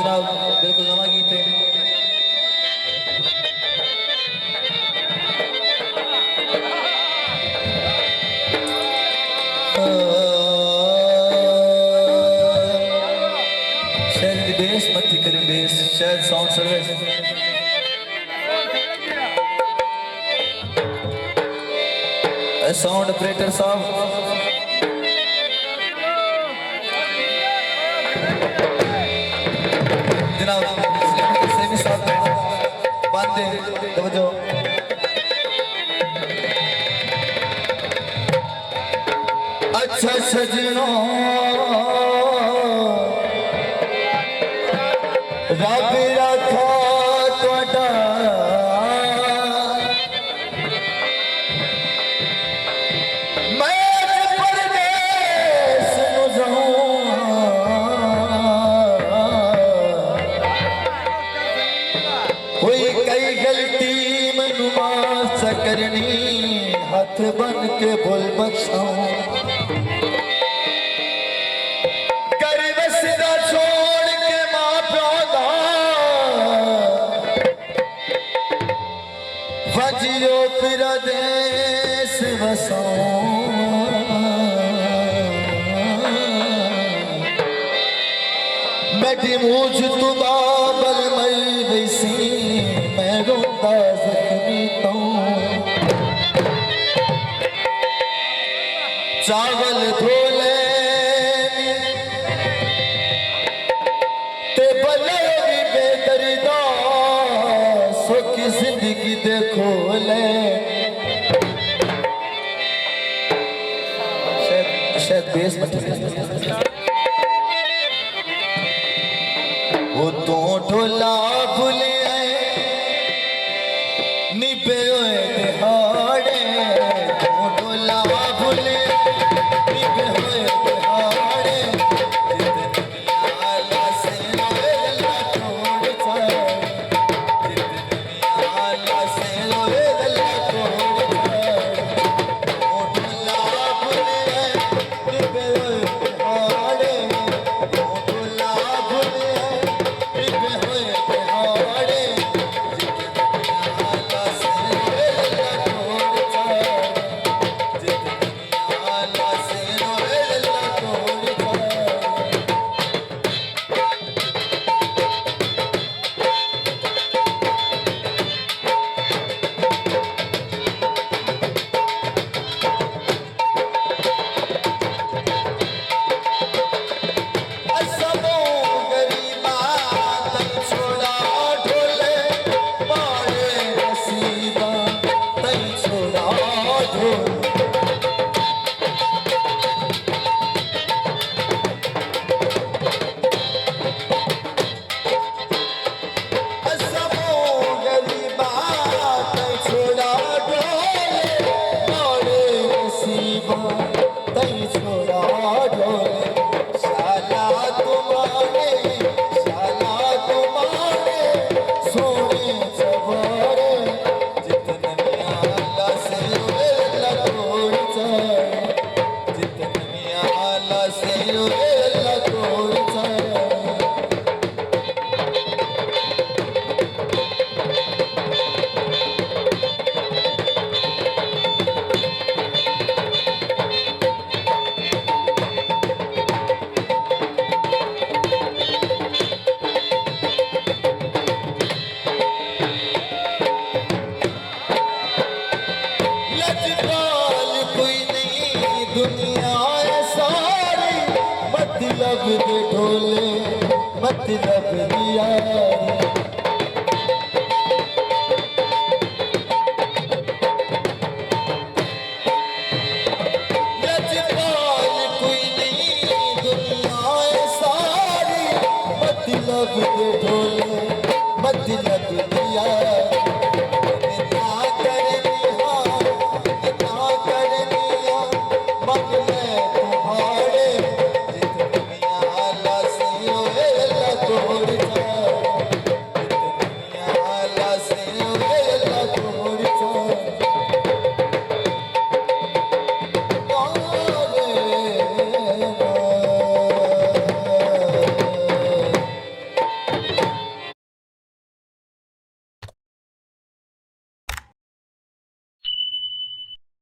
जनाब बिल्कुल नवा गीत है। शायद बेस मत करें, बेस शायद साउंड सर्विस साउंड ऑपरेटर साहब जनाब से भी साथ बांधे तवज्जो। अच्छा सजनों रब रखा तुहाडा करनी हाथ बन के बोल बख्शाऊं कर वसदा छोड़ के मां प्यो दा वजियो परदेस वसाऊं बैठी मूझ तू बाबल मई वैसी मैं रोता जख्मी तो चावल धोले ते भले भी बेदर्दा सुखी जिंदगी देखो ले। शायद बेस वो तो ढोला भूले निभे हुए दिहाड़े तो ढोला भूले मतलब ढोले मतलब यारी